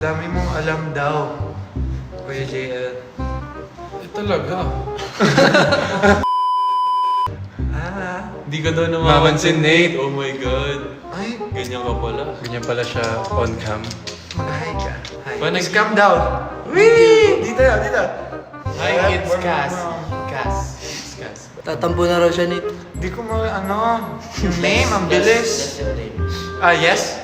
Dami mong alam daw, Kuya JL. Talaga. Di Di ka daw namamansin, Nate. Oh my God. Ay, Ganyan ka pala. Ganyan pala siya on cam. mag-hi ka. Hi. Ba, nag- Scam down. Wee! Dito. Hi, it's Warm Cass. up. Cass. It's Cass. Tatampo na raw siya ni... Di ko yung name, ang bilis. Yes?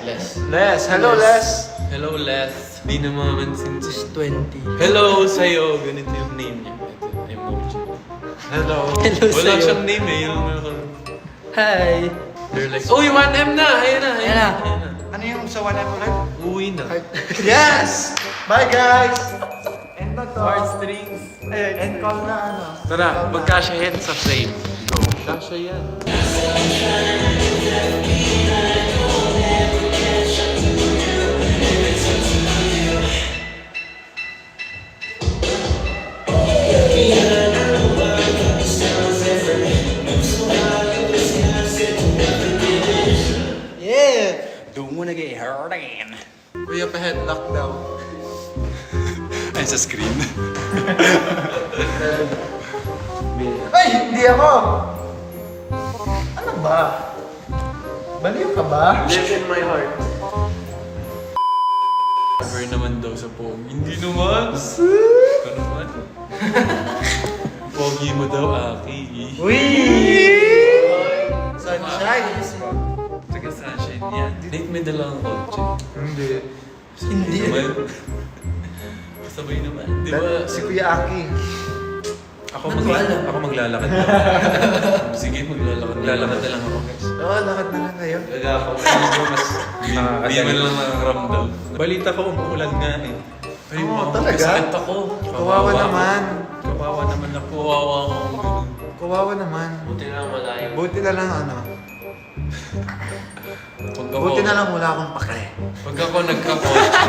Les. Hello, Les. Hello, Les. Di namamansin si... 20. Hello sa'yo. Ganito yung name niya. Ito, emoji. Hello. Hello Wala sa'yo. siyang name eh. Yun lang. Hi! They're like, oh, 1M na! Ayan na. Ayan na. Ano yung sa 1M ulit? Uwi na. Yes! Bye, guys! End na to. Heartstrings. End call na ano. Tara, magkasyahin sa frame. Go. Kasya yan. Yeah! Don't wanna get hurt again. Kuya, pa-headlock daw. Ay, sa screen. Ay, hindi ako! Ano ba? Baliw ka ba? Live in my heart. Cover naman daw sa pogi. Hindi naman. Ito naman. Pogi mo daw, Aki. Sunshine! Taga sunshine yan. Nate, may dalang kotse. Hindi. Hindi. Naman. Sabay naman. Di ba? Si Kuya Aki. Ako, Ba't ko alam? ako maglalakad na. Sige, maglalakad na lang ako, guys. Oo, lakad na lang kayo. Talaga ako. Medyo mas di man lang nakaramdam. Balita ko umuulan nga eh. Ay, Oo, wow, talaga? kasakit ako. Kawawa naman. Kawawa naman ako. Kawawa ako. Ganun. Kawawa naman. Buti na malayo. Buti na lang ano. Pag ako, Buti na lang wala akong pake. Pag ako nagkakotse,